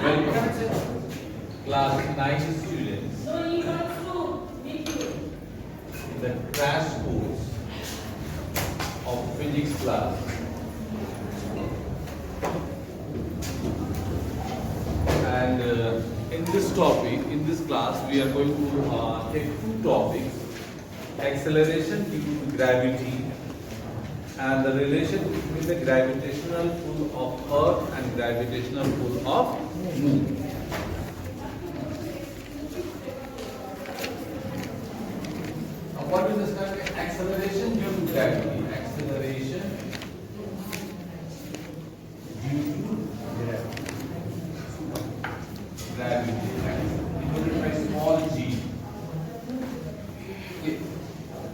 Welcome, class 9 students, in the crash course of physics class. And in this topic, in this class, we are going to take two topics: acceleration due to gravity and the relation between the gravitational pull of Earth and gravitational pull of Moon. Now, what is this kind of acceleration due to gravity? Acceleration due to gravity, denoted by small g. Okay.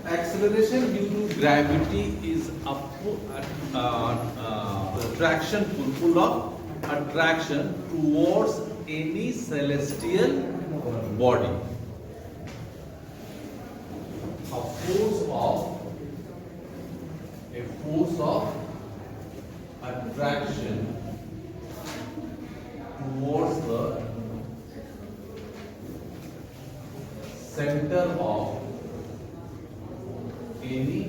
Acceleration due to gravity is attraction pull of attraction towards any celestial body. A force of attraction towards the center of any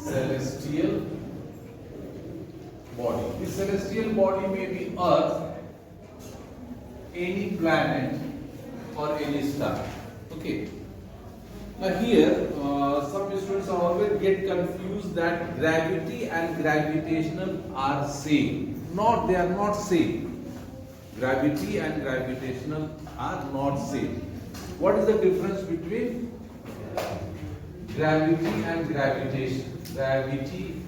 celestial body. The celestial body may be Earth, any planet, or any star. Okay. Now here, some students always get confused that gravity and gravitational are same. They are not same. Gravity and gravitational are not same. What is the difference between gravity and gravitation? Gravity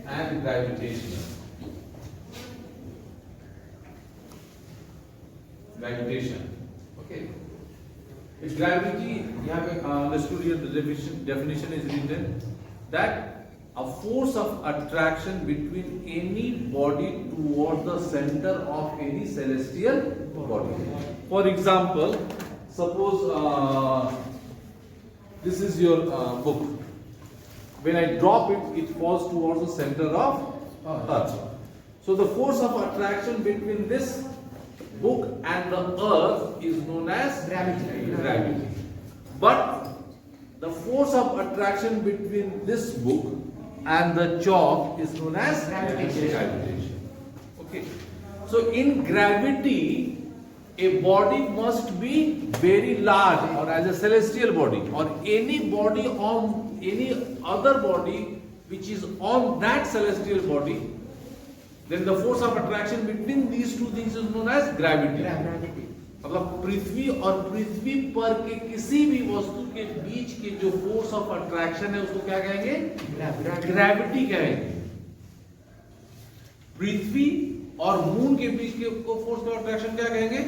and gravitational. Gravitation. Okay. If gravity, you have understood here, the definition is written that a force of attraction between any body towards the center of any celestial body. For example, suppose this is your book. When I drop it, it falls towards the center of Earth. So the force of attraction between this book and the Earth is known as gravity. But the force of attraction between this book and the chalk is known as gravitation. Okay. So in gravity, a body must be very large, or as a celestial body, or any body on any other body which is on that celestial body, then the force of attraction between these two things is known as gravity. मतलब पृथ्वी और पृथ्वी पर के किसी भी वस्तु के बीच के जो फोर्स ऑफ अट्रैक्शन है उसको क्या कहेंगे? ग्रेविटी कहेंगे. पृथ्वी और मून के बीच के को फोर्स ऑफ अट्रैक्शन क्या कहेंगे?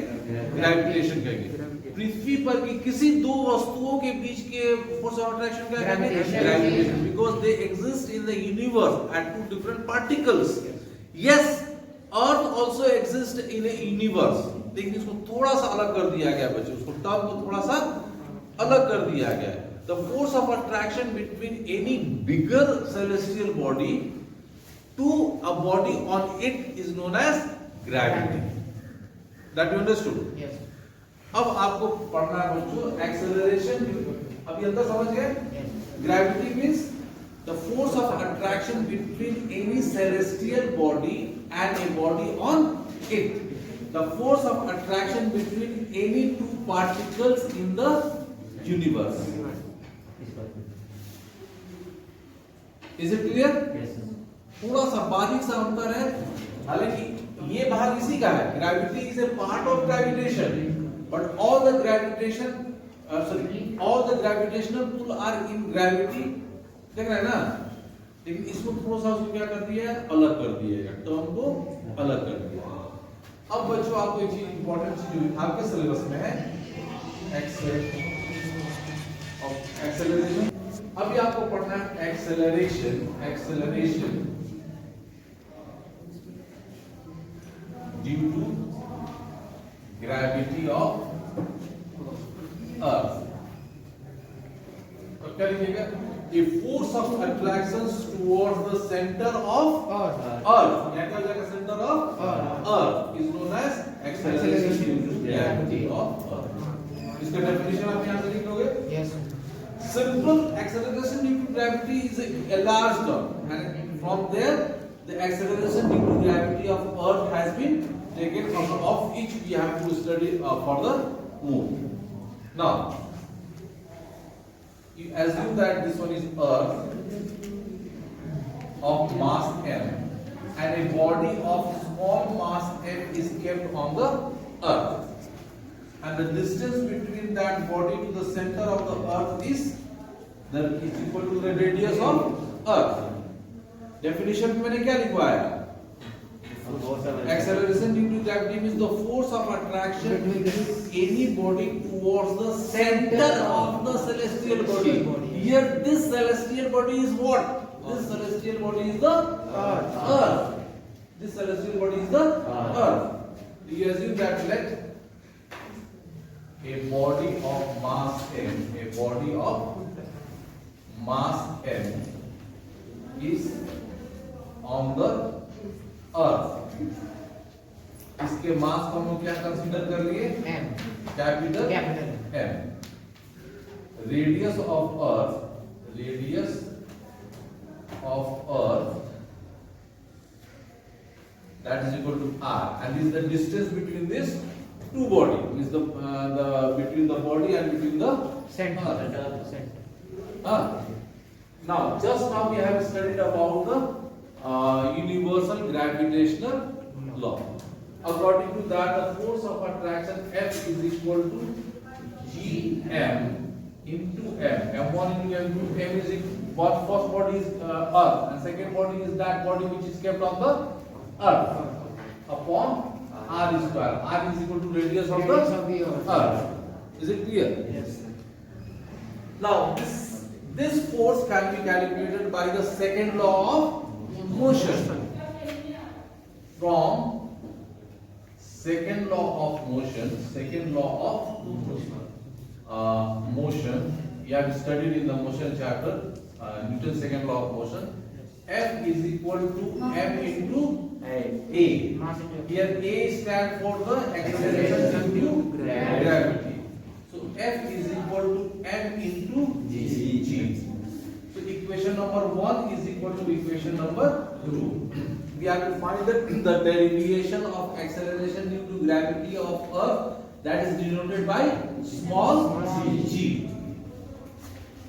ग्रेविटेशन कहेंगे. पृथ्वी पर की किसी दो वस्तुओं के बीच के फोर्स ऑफ अट्रैक्शन क्या कहेंगे? Gravitation. Because they exist in the universe at two different particles. Yes, Earth also exists in a universe. लेकिन इसको थोड़ा सा अलग कर दिया गया बच्चे. उसको टर्म को थोड़ा सा अलग कर दिया गया. The force of attraction between any bigger celestial body to a body on it is known as gravity. That you understood? Yes. अब आपको पढ़ना है बच्चों acceleration. अभी अंदर समझ गए? Gravity means the force of attraction between any celestial body and a body on it. The force of attraction between any two particles in the universe. Is it clear? Yes. थोड़ा सा बारीक सा अंतर है. हालांकि ये भाग इसी का है. Gravity is a part of gravitation, but all the gravitational pull are in gravity. देख रहे हैं ना? लेकिन इसको थोड़ा सा उसको क्या कर दिया है? अलग कर दिया है. टर्म को अलग कर दिया है. अब बच्चों आपको एक चीज इंपॉर्टेंट चीज जो आपके सिलेबस में है, एक्सेलरेशन. अभी आपको पढ़ना है acceleration due to gravity of earth. तो क्या लिखिएगा? A force of attraction towards the center of Earth. यहाँ क्या हो जाएगा? Center of Earth. अर्थ। इसका डेफिनेशन आप यहाँ से लिख लोगे। Yes. Simple acceleration due to gravity is a large term, and from there the acceleration due to gravity of Earth has been taken, of which we have to study for the Moon. Now, you assume that this one is Earth of mass m, and a body of small mass m is kept on the Earth. And the distance between that body to the center of the earth is equal to the radius of earth. Definition में मैंने क्या लिखवाया? Acceleration due to gravity means the force of attraction between any body towards the center of the celestial body. Here, this celestial body is what? This celestial body is the earth. This celestial body is the earth. You assume that let a body of mass m, a body of mass m is on the earth. इसके मास को हम क्या consider कर लिए? M. Capital M. Radius of earth, that is equal to r, and this is the distance between this two body, is the between the body and between the Center. Now, just now we have studied about the universal gravitational law. According to that, the force of attraction F is equal to Gm into M. M1 into M2. M is what first body is Earth, and second body is that body which is kept on the Earth upon r square. R is equal to radius of the earth. Is it clear? Yes. Now this force can be calculated by the second law of motion. From second law of motion, motion, you have studied in the motion chapter, Newton's second law of motion. F is equal to m into a. Here a stands for the acceleration due to gravity. So F is equal to m into g. So equation number 1 is equal to equation number 2. We have to find the derivation of acceleration due to gravity of Earth, that is denoted by small g.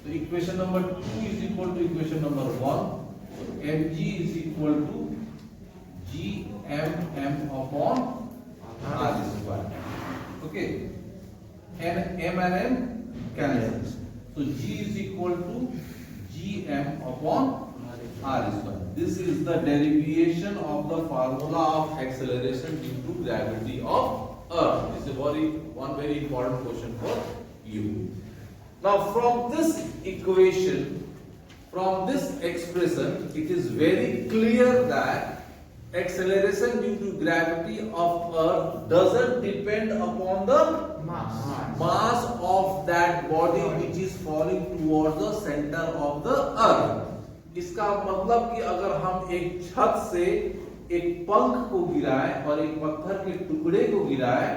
So equation number 2 is equal to equation number 1. mg is equal to gmm upon r square. Okay, and m and m cancels. So g is equal to gm upon r square. This is the derivation of the formula of acceleration due to gravity of Earth. This is one very important question for you. Now, from this equation, from this expression, it is very clear that acceleration due to gravity of Earth doesn't depend upon the mass of that body which is falling towards the center of the Earth. इसका मतलब कि अगर हम एक छत से एक पंख को गिराएं और एक पत्थर के टुकड़े को गिराएं,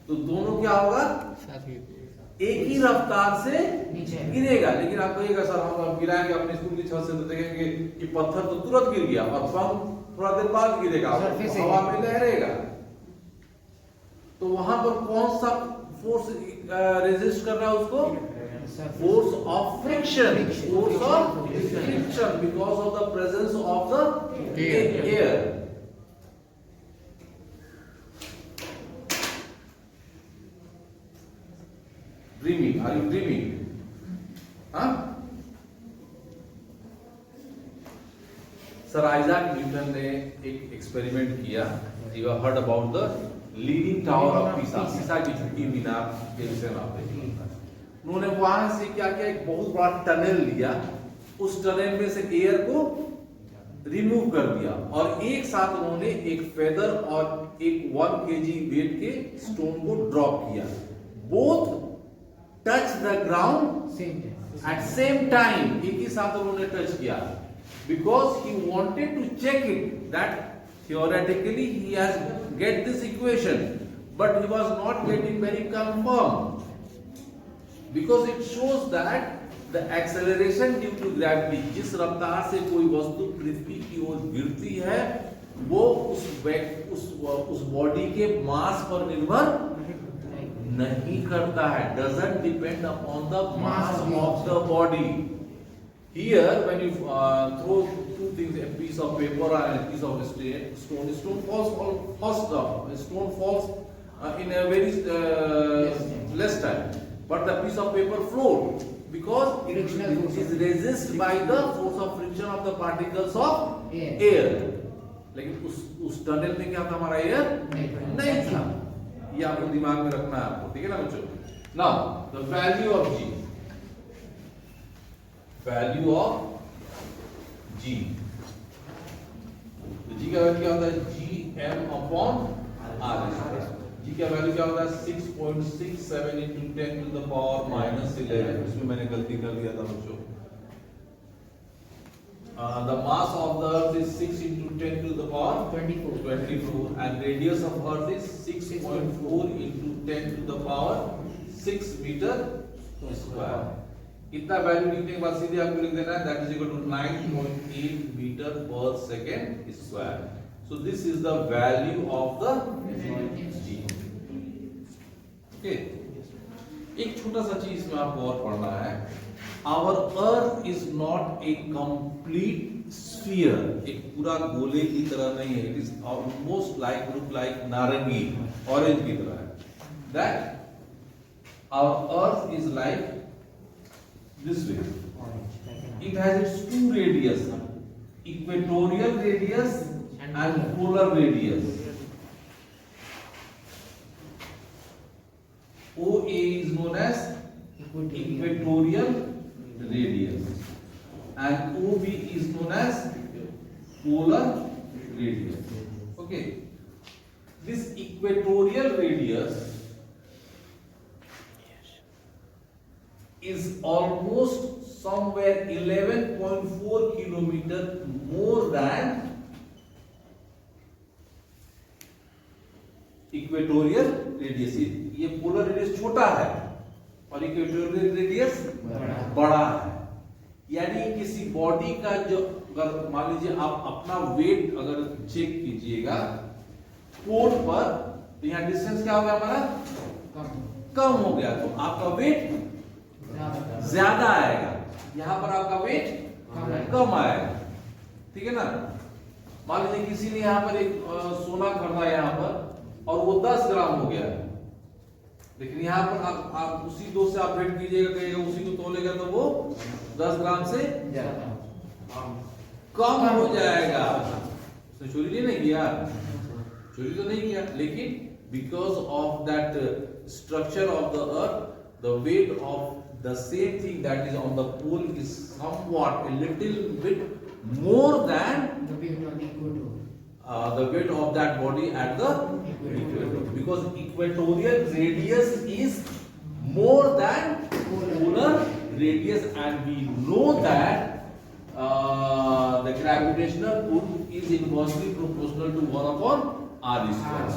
तो दोनों क्या होगा? एक ही रफ्तार से गिरेगा। लेकिन आप कहिएगा सर हम गिराएंगे अपने स्कूल की छत से तो देखेंगे कि पत्थर तो तुरंत गिर गया और पंख थोड़ा देर बाद गिरेगा, हवा में लहरेगा। तो वहां पर कौन सा फोर्स रेजिस्ट कर रहा है उसको? Force of friction, because of the presence of the air. Dreaming? Are you dreaming? Huh? Sir Isaac Newton ने एक एक्सपेरिमेंट किया. You have heard about the Leaning Tower of Pisa. पिसा की झुकी मीनार के विषय में आपने उन्होंने वहां से क्या किया, एक बहुत बड़ा टनल लिया, उस टनल में से एयर को रिमूव कर दिया और एक साथ उन्होंने एक फेदर और एक 1 kg वेट के स्टोन को ड्रॉप किया. Both touch the ground at same time, एक ही साथ उन्होंने टच किया, because he wanted to check it that theoretically he has get this equation, but he was not getting very confirmed because it shows that the acceleration due to gravity, जिस रफ्तार से कोई वस्तु पृथ्वी की ओर गिरती है वो उस बॉडी के मास पर निर्भर नहीं करता है, doesn't depend upon the mass of the body. Here when you throw two things, a piece of paper and a piece of stone falls first down. Stone falls in a very less time, but the piece of paper floats because it is resisted by the force of friction of the particles of air. लेकिन उस tunnel में क्या था, हमारा air नहीं था. ये आपको दिमाग में रखना है आपको, ठीक है ना बच्चों. Now the value of G, value of G, तो जी का वैल्यू क्या होता है, G M upon R. G का वैल्यू क्या होता है, 6.67 into 10 to the power minus 11. इसमें मैंने गलती कर दिया था बच्चों. The mass of the earth is 6 into 10 to the power 24 and radius of earth is 6.4 into 10 to the power 6 meter square. इतना वैल्यू लिखने के बाद सीधे आपको लिख देना है that is equal to 9.8 meter per second square. So this is the value of the G. Okay. एक छोटा सा चीज इसमें आपको और पढ़ना है. Our Earth is not a complete sphere. एक पूरा गोले की तरह नहीं है. It is almost like look like नारंगी, orange की तरह है. That our Earth is like this way. It has its two radius, equatorial radius and polar radius. OA is known as equatorial radius and OB is known as polar radius. Okay, this equatorial radius is almost somewhere 11.4 kilometer more than equatorial radius. ये polar radius छोटा है और equatorial radius बड़ा है. यानी किसी body का जो, अगर मान लीजिए आप अपना वेट अगर चेक कीजिएगा पोल पर, तो यहाँ डिस्टेंस क्या हो गया हमारा, कम हो गया, तो आपका वेट ज्यादा आएगा. यहाँ पर आपका वेट कम आएगा. ठीक है ना. मान लीजिए किसी ने यहाँ पर एक सोना खरीदा यहाँ पर और वो 10 ग्राम हो गया, लेकिन यहाँ पर आप उसी दो से आप वेट कीजिएगा, कहिएगा उसी को तोलेगा तो वो 10 ग्राम से कम हो जाएगा. उसने चोरी नहीं किया, चोरी तो नहीं किया, लेकिन because of that structure of the earth, the weight of the same thing that is on the pole is somewhat a little bit more than the weight of that body at the equator, because equatorial radius is more than polar radius, and we know that the gravitational pull is inversely proportional to 1 upon r square.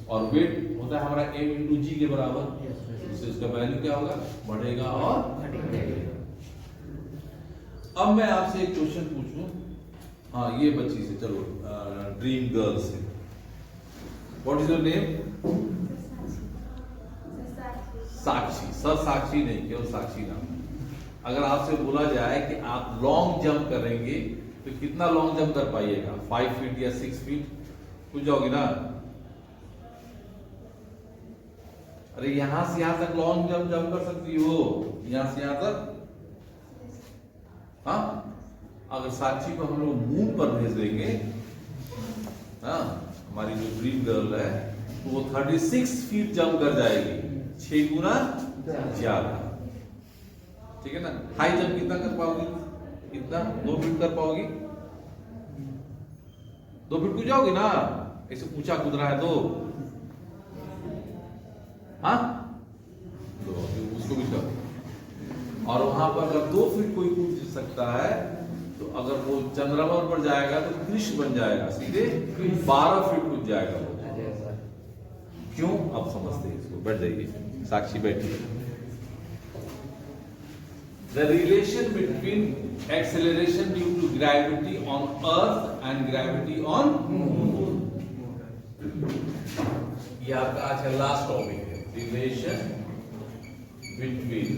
और weight होता है हमारा m into g के बराबर. इससे इसका value क्या होगा, बढ़ेगा और घटेगा. अब मैं आपसे एक क्वेश्चन पूछूं. हाँ, ये बच्ची से, चलो ड्रीम गर्ल से. What is your name? Sakshi. Sir Sakshi नहीं, केवल साक्षी नाम. अगर आपसे बोला जाए कि आप लॉन्ग जंप करेंगे तो कितना लॉन्ग जंप कर पाइएगा, 5 फीट या 6 फीट? पूछ जाओगे ना. अरे यहां से यहां तक लॉन्ग जंप कर सकती हो, यहां से यहां तक. हाँ, अगर साक्षी को हम लोग मून पर भेज देंगे, हाँ, हमारी जो ड्रीम गर्ल है, तो वो 36 फीट जंप कर जाएगी, 6 गुना ज्यादा. ठीक है ना. हाई जंप कितना कर पाओगी, कितना, 2 फीट कर पाओगी? 2 फीट कूद जाओगी ना, ऐसे ऊंचा कूद रहा है तो. हाँ, तो उसको भी कर. और वहां पर अगर 2 फीट कोई कूद सकता है, तो अगर वो चंद्रमा पर जाएगा तो कृष्ण बन जाएगा, सीधे 12 फीट कूद जाएगा वो. क्यों आप समझते हैं इसको, बैठ जाइए, साक्षी बैठिए। The relation between acceleration due to gravity on Earth and gravity on Moon. ये आपका आज का लास्ट टॉपिक है, relation between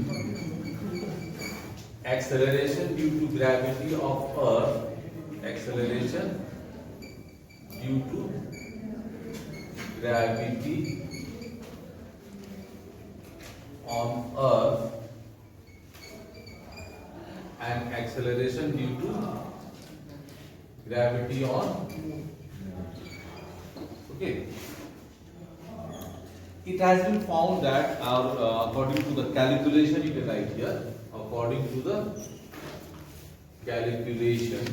acceleration due to gravity of Earth, acceleration due to gravity on Earth and acceleration due to gravity on. Okay. It has been found that according to the calculation, you can write here, according to the calculation,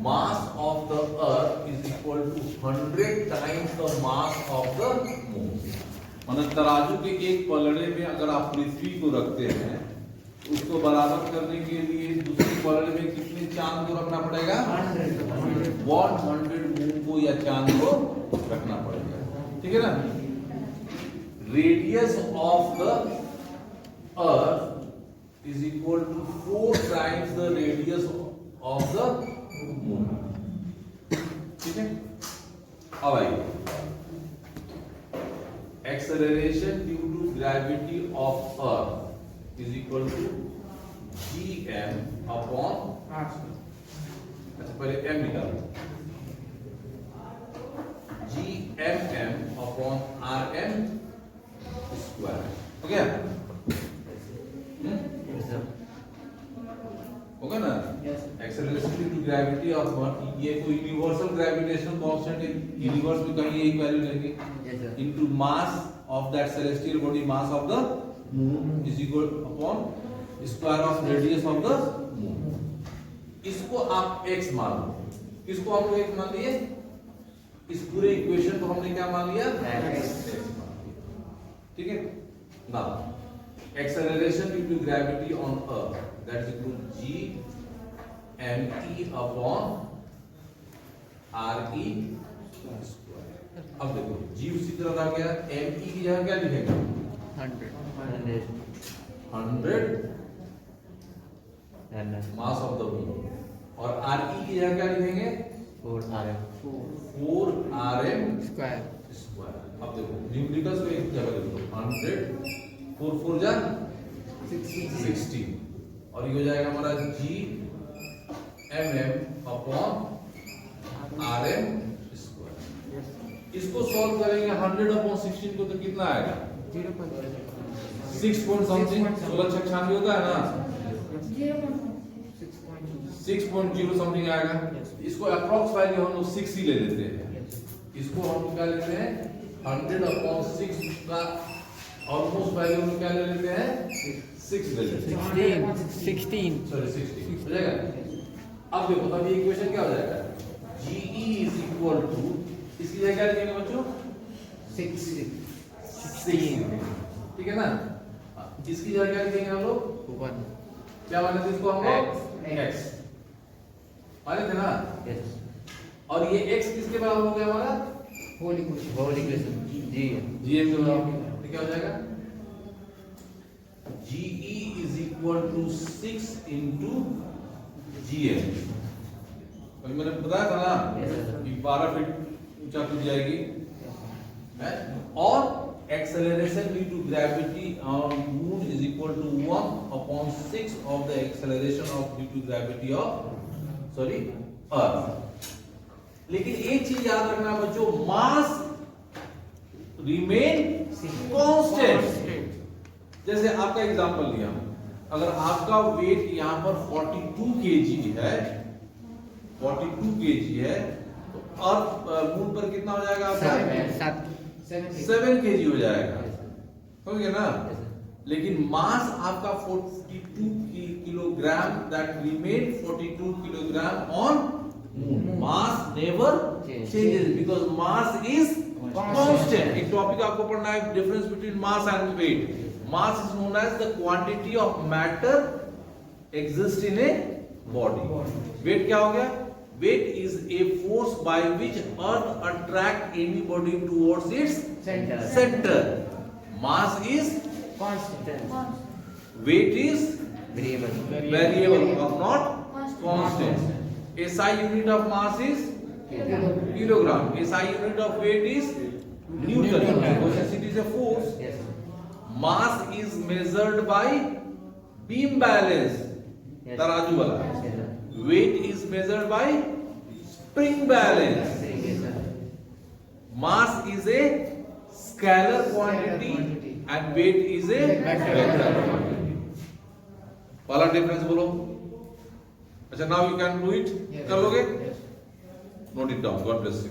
mass of the Earth is equal to 100 times the mass of the Moon. मतलब तराजू के एक पलड़े में अगर आप पृथ्वी को रखते हैं, उसको बराबर करने के लिए दूसरे पलड़े में कितने चांद को रखना पड़ेगा? 100 मून को या चांद को रखना पड़ेगा, ठीक है ना? Radius of the earth is equal to 4 times the radius of the moon, ठीक है? अब आइए, acceleration due to gravity of Earth is equal to gm upon, अच्छा पहले m निकालो, gmm upon rm square, हो गया? होगा ना? Acceleration due to gravity of earth, ये तो यूनिवर्सल ग्रेविटेशनल कांस्टेंट है, यूनिवर्स में कहीं एक वैल्यू लेंगे, into mass of that celestial body, mass of the moon is equal upon square of radius of the moon. इसको आप x मान लो, किसको हम लोग x मान लिए? इस पूरे इक्वेशन को हमने क्या मान लिया? x मान लिया, ठीक है? Now acceleration due to gravity on Earth, that is equal to g m e upon r e square। अब देखो g उसी तरह आ गया, m e की जगह क्या लिखेगा? 100 मास ऑफ द मून, और r e की जगह क्या लिखेंगे? 4 r m स्क्वायर। अब देखो न्यूमेरिकल्स को एक जगह लिख दो, 100 4 4 जा 16, और ये हो जाएगा हमारा g mm upon rm square. इसको सॉल्व करेंगे 100 अपॉन 16 को तो कितना आएगा? 6 पॉइंट समथिंग, 1696 होता है ना, 6.0 समथिंग आएगा। इसको अप्रॉक्स वैल्यू हम लोग 6 ही ले लेते हैं, इसको हम लोग क्या लेते हैं? 100 अपॉन 6 का ऑलमोस्ट वैल्यू हम क्या ले लेते हैं? 6 ले लेते हैं, 16 हो जाएगा। अब देखो, अब ये इक्वेशन क्या हो जाएगा? GE इज इक्वल टू, इसकी जगह क्या लिखेंगे बच्चों? 16, ठीक है ना? इसकी जगह क्या लिखेंगे हम लोग? 1, क्या माने थे इसको हम लोग? x माने थे ना? और ये x किसके बराबर हो गया हमारा? होल इक्वेशन gm के बराबर, क्या हो जाएगा? GE is equal to 6 into GM। अभी मैंने बताया था ना कि 12 फीट ऊंचा कूद जाएगी, और acceleration due to gravity on moon is equal to 1 upon 6 of the acceleration of due to gravity of earth. लेकिन एक चीज याद रखना बच्चों, मास रिमेन कांस्टेंट। जैसे आपका एग्जांपल लिया, अगर आपका वेट यहाँ पर 42 kg है, 42 kg है, तो अर्थ मून पर कितना हो जाएगा आपका? 7 kg हो जाएगा, समझ गए ना? लेकिन मास आपका 42 kilogram, that remain 42 kilogram on moon. Mass never changes because mass is constant। एक टॉपिक आपको पढ़ना है, difference between mass and weight. Mass is known as the quantity of matter exist in a body. Weight क्या हो गया? Weight is a force by which earth attract anybody towards its Center. center. Mass is Constant. weight is Variable. variable or not constant. SI unit of mass is kilogram. SI unit of weight is Newton. Because it is a force. Yes. Mass is measured by beam balance. Yes. Taraju wala. Yes, sir. Weight is measured by spring balance. Yes, sir. Mass is a scalar quantity and weight is a vector quantity. वाला difference बोलो. अच्छा, now you can do it. कर लोगे? Note it down. God bless you.